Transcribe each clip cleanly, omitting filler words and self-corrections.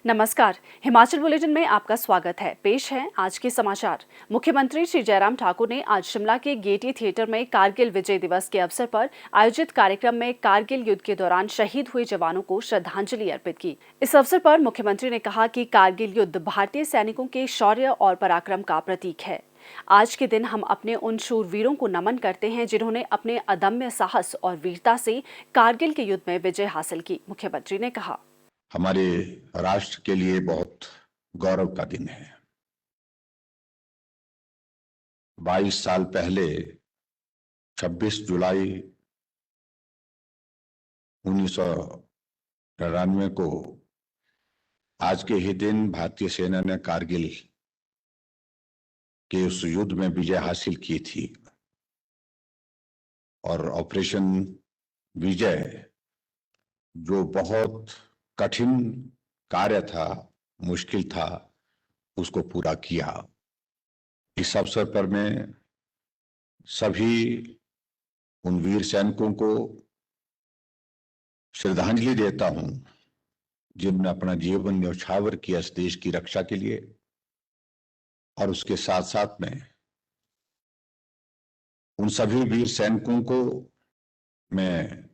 नमस्कार। हिमाचल बुलेटिन में आपका स्वागत है। पेश है आज के समाचार। मुख्यमंत्री श्री जयराम ठाकुर ने आज शिमला के गेयटी थिएटर में कारगिल विजय दिवस के अवसर पर आयोजित कार्यक्रम में कारगिल युद्ध के दौरान शहीद हुए जवानों को श्रद्धांजलि अर्पित की। इस अवसर पर मुख्यमंत्री ने कहा कि कारगिल युद्ध भारतीय सैनिकों के शौर्य और पराक्रम का प्रतीक है। आज के दिन हम अपने उन शूरवीरों को नमन करते हैं जिन्होंने अपने अदम्य साहस और वीरता से कारगिल के युद्ध में विजय हासिल की। मुख्यमंत्री ने कहा, हमारे राष्ट्र के लिए बहुत गौरव का दिन है। 22 साल पहले 26 जुलाई 1999 को आज के ही दिन भारतीय सेना ने कारगिल के उस युद्ध में विजय हासिल की थी और ऑपरेशन विजय जो बहुत कठिन कार्य था, मुश्किल था, उसको पूरा किया। इस अवसर पर मैं सभी उन वीर सैनिकों को श्रद्धांजलि देता हूं जिन्होंने अपना जीवन न्यौछावर किया इस देश की रक्षा के लिए, और उसके साथ साथ में उन सभी वीर सैनिकों को मैं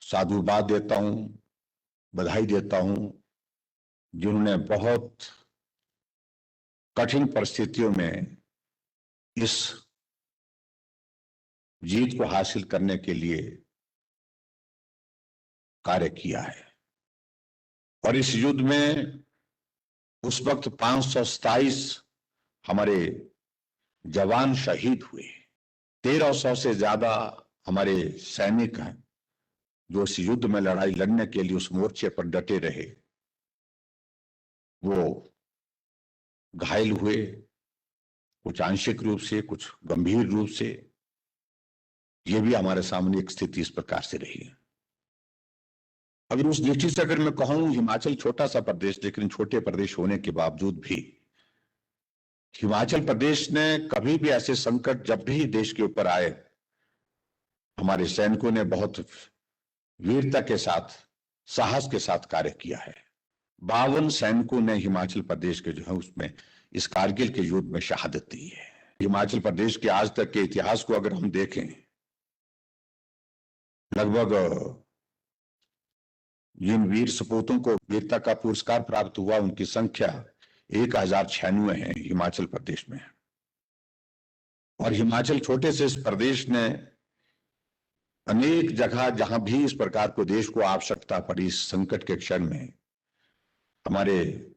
साधुवाद देता हूं, बधाई देता हूं, जिन्होंने बहुत कठिन परिस्थितियों में इस जीत को हासिल करने के लिए कार्य किया है। और इस युद्ध में उस वक्त 527 हमारे जवान शहीद हुए। 1300 से ज्यादा हमारे सैनिक हैं जो इस युद्ध में लड़ाई लड़ने के लिए उस मोर्चे पर डटे रहे। वो घायल हुए, कुछ आंशिक रूप से, कुछ गंभीर रूप से। ये भी हमारे सामने एक स्थिति इस प्रकार से रही है। अगर उस दृष्टि से अगर मैं कहूं, हिमाचल छोटा सा प्रदेश, लेकिन छोटे प्रदेश होने के बावजूद भी हिमाचल प्रदेश ने कभी भी ऐसे संकट जब भी देश के ऊपर आए, हमारे सैनिकों ने बहुत वीरता के साथ, साहस के साथ कार्य किया है। 52 सैनिकों ने हिमाचल प्रदेश के जो है उसमें इस कारगिल के युद्ध में शहादत दी है। हिमाचल प्रदेश के आज तक के इतिहास को अगर हम देखें, लगभग जिन वीर सपूतों को वीरता का पुरस्कार प्राप्त हुआ उनकी संख्या 1096 है हिमाचल प्रदेश में। और हिमाचल छोटे से इस प्रदेश ने अनेक जगह जहां भी इस प्रकार को देश को आवश्यकता पड़ी, इस संकट के क्षण में हमारे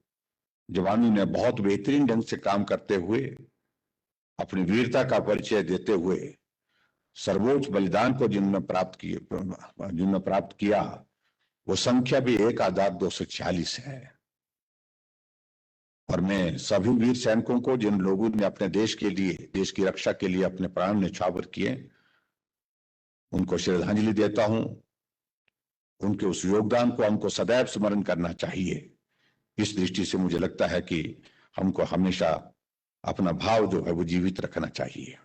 जवानों ने बहुत बेहतरीन ढंग से काम करते हुए, अपनी वीरता का परिचय देते हुए, सर्वोच्च बलिदान को जिन्होंने प्राप्त किया, वो संख्या भी 1246 है। और मैं सभी वीर सैनिकों को, जिन लोगों ने अपने देश के लिए, देश की रक्षा के लिए अपने प्राण न्यौछावर किए, उनको श्रद्धांजलि देता हूं। उनके उस योगदान को हमको सदैव स्मरण करना चाहिए। इस दृष्टि से मुझे लगता है कि हमको हमेशा अपना भाव जो है वो जीवित रखना चाहिए।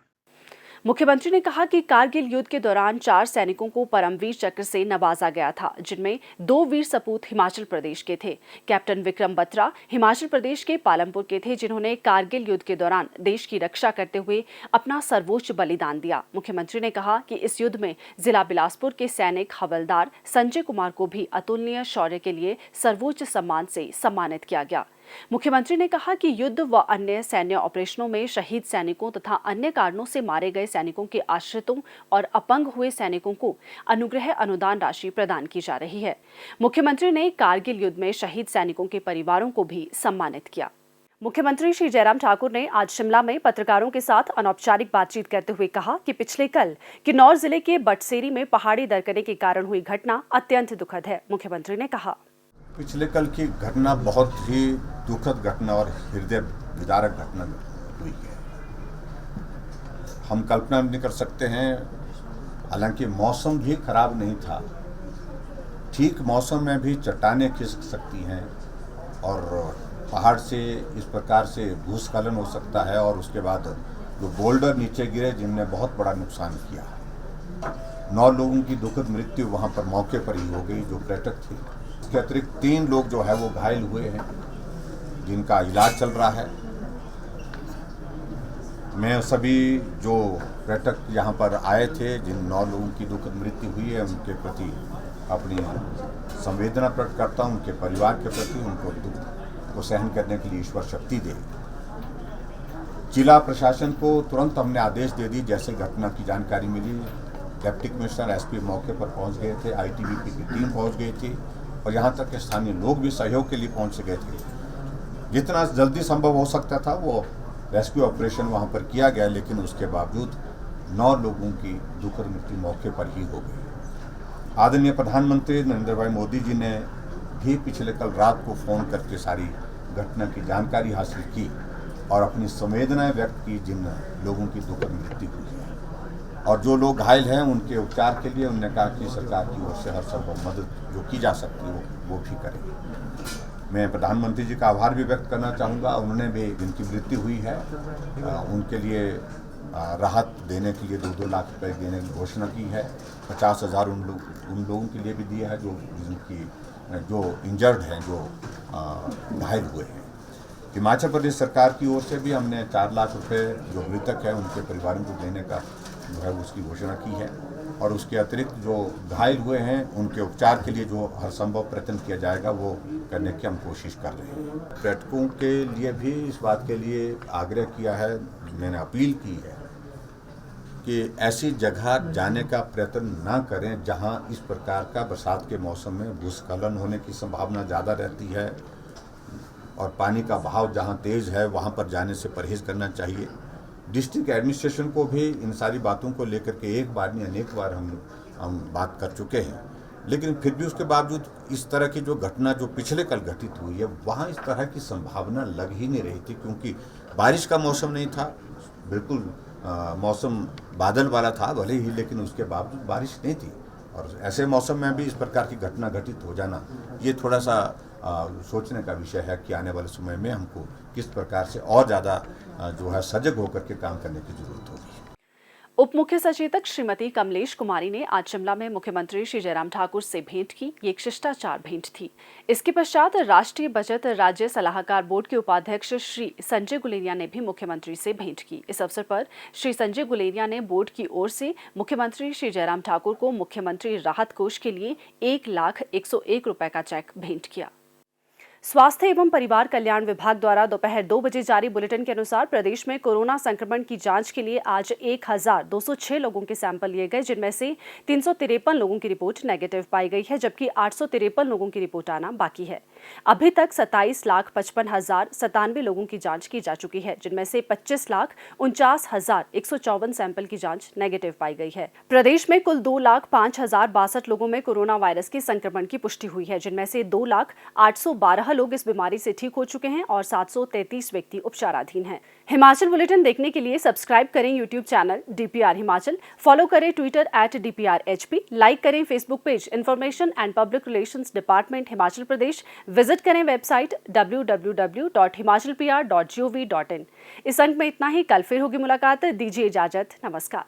मुख्यमंत्री ने कहा कि कारगिल युद्ध के दौरान 4 सैनिकों को परमवीर चक्र से नवाजा गया था, जिनमें 2 वीर सपूत हिमाचल प्रदेश के थे। कैप्टन विक्रम बत्रा हिमाचल प्रदेश के पालमपुर के थे, जिन्होंने कारगिल युद्ध के दौरान देश की रक्षा करते हुए अपना सर्वोच्च बलिदान दिया। मुख्यमंत्री ने कहा कि इस युद्ध में जिला बिलासपुर के सैनिक हवलदार संजय कुमार को भी अतुलनीय शौर्य के लिए सर्वोच्च सम्मान से सम्मानित किया गया। मुख्यमंत्री ने कहा कि युद्ध व अन्य सैन्य ऑपरेशनों में शहीद सैनिकों तथा अन्य कारणों से मारे गए सैनिकों के आश्रितों और अपंग हुए सैनिकों को अनुग्रह अनुदान राशि प्रदान की जा रही है। मुख्यमंत्री ने कारगिल युद्ध में शहीद सैनिकों के परिवारों को भी सम्मानित किया। मुख्यमंत्री श्री जयराम ठाकुर ने आज शिमला में पत्रकारों के साथ अनौपचारिक बातचीत करते हुए कहा कि पिछले कल किन्नौर जिले के बटसेरी में पहाड़ी दरकने के कारण हुई घटना अत्यंत दुखद है। मुख्यमंत्री ने कहा, पिछले कल की घटना बहुत ही दुखद घटना और हृदय विदारक घटना हुई है। हम कल्पना नहीं कर सकते हैं, हालांकि मौसम भी खराब नहीं था, ठीक मौसम में भी चट्टानें खिसक सकती हैं और पहाड़ से इस प्रकार से भूस्खलन हो सकता है, और उसके बाद जो बोल्डर नीचे गिरे जिनने बहुत बड़ा नुकसान किया। 9 लोगों की दुखद मृत्यु वहाँ पर मौके पर ही हो गई जो पर्यटक थे। इसके अतिरिक्त 3 लोग जो है वो घायल हुए हैं, जिनका इलाज चल रहा है। मैं सभी जो पर्यटक यहाँ पर आए थे, जिन 9 लोगों की दुखद मृत्यु हुई है, उनके प्रति अपनी संवेदना प्रकट करता हूँ। उनके परिवार के प्रति उनको दुख को सहन करने के लिए ईश्वर शक्ति दे। जिला प्रशासन को तुरंत हमने आदेश दे दी। जैसे घटना की जानकारी मिली, डिप्टी कमिश्नर एसपी मौके पर पहुंच गए थे, आईटीबीपी की टीम पहुंच गई थी और यहाँ तक के स्थानीय लोग भी सहयोग के लिए पहुंच गए थे। जितना जल्दी संभव हो सकता था वो रेस्क्यू ऑपरेशन वहाँ पर किया गया, लेकिन उसके बावजूद 9 लोगों की दुखद मृत्यु मौके पर ही हो गई। आदरणीय प्रधानमंत्री नरेंद्र भाई मोदी जी ने भी पिछले कल रात को फ़ोन करके सारी घटना की जानकारी हासिल की और अपनी संवेदनाएं व्यक्त की जिन लोगों की दुखद मृत्यु हुई है। और जो लोग घायल हैं उनके उपचार के लिए उन्होंने कहा कि सरकार की ओर से हर संभव मदद जो की जा सकती है वो भी करेंगे। मैं प्रधानमंत्री जी का आभार भी व्यक्त करना चाहूँगा। उन्होंने भी जिनकी मृत्यु हुई है उनके लिए राहत देने के लिए 2-2 लाख रुपए देने की घोषणा की है। 50,000 उन लोगों के लिए भी दिया है जो इंजर्ड हैं, जो घायल हुए हैं। हिमाचल प्रदेश सरकार की ओर से भी हमने 4 लाख रुपए जो मृतक है उनके परिवारों को देने का जो है उसकी घोषणा की है। और उसके अतिरिक्त जो घायल हुए हैं उनके उपचार के लिए जो हर संभव प्रयत्न किया जाएगा वो करने की हम कोशिश कर रहे हैं। पर्यटकों के लिए भी इस बात के लिए आग्रह किया है, मैंने अपील की है कि ऐसी जगह जाने का प्रयत्न ना करें जहां इस प्रकार का बरसात के मौसम में भूस्खलन होने की संभावना ज़्यादा रहती है और पानी का बहाव जहां तेज़ है वहां पर जाने से परहेज़ करना चाहिए। डिस्ट्रिक्ट एडमिनिस्ट्रेशन को भी इन सारी बातों को लेकर के एक बार नहीं अनेक बार हम बात कर चुके हैं, लेकिन फिर भी उसके बावजूद इस तरह की जो घटना जो पिछले कल घटित हुई है वहाँ इस तरह की संभावना लग ही नहीं रही थी, क्योंकि बारिश का मौसम नहीं था, बिल्कुल मौसम बादल वाला था भले ही, लेकिन उसके बावजूद बारिश नहीं थी। और ऐसे मौसम में भी इस प्रकार की घटना घटित हो जाना ये थोड़ा सा सोचने का विषय है कि आने वाले समय में हमको किस प्रकार से और ज़्यादा जो है सजग होकर के काम करने की जरूरत होगी। उप मुख्य सचेतक श्रीमती कमलेश कुमारी ने आज शिमला में मुख्यमंत्री श्री जयराम ठाकुर से भेंट की। ये एक शिष्टाचार भेंट थी। इसके पश्चात राष्ट्रीय बजट राज्य सलाहकार बोर्ड के उपाध्यक्ष श्री संजय गुलेरिया ने भी मुख्यमंत्री से भेंट की। इस अवसर पर श्री संजय गुलेरिया ने बोर्ड की ओर से मुख्यमंत्री श्री जयराम ठाकुर को मुख्यमंत्री राहत कोष के लिए 1,01,01 रुपए का चेक भेंट किया। स्वास्थ्य एवं परिवार कल्याण विभाग द्वारा दोपहर 2 बजे जारी बुलेटिन के अनुसार प्रदेश में कोरोना संक्रमण की जांच के लिए आज 1,206 लोगों के सैंपल लिए गए, जिनमें से 353 लोगों की रिपोर्ट नेगेटिव पाई गई है, जबकि 853 लोगों की रिपोर्ट आना बाकी है। अभी तक 27,55,097 लोगों की जांच की जा चुकी है, जिनमें से 25,49,154 सैंपल की जांच नेगेटिव पाई गई है। प्रदेश में कुल 2,05,062 लोगों में कोरोना वायरस के संक्रमण की पुष्टि हुई है, जिनमें से 2,08,12 लोग इस बीमारी से ठीक हो चुके हैं और 733 व्यक्ति उपचाराधीन हैं। हिमाचल बुलेटिन देखने के लिए सब्सक्राइब करें YouTube channel DPR Himachal, follow करें ट्विटर @DPRHP, लाइक करें Facebook page information and public relations department Himachal Pradesh, visit करें वेबसाइट www.himachalpr.gov.in। इस अंक में इतना ही। कल फिर होगी मुलाकात। दीजिए इजाजत। नमस्कार।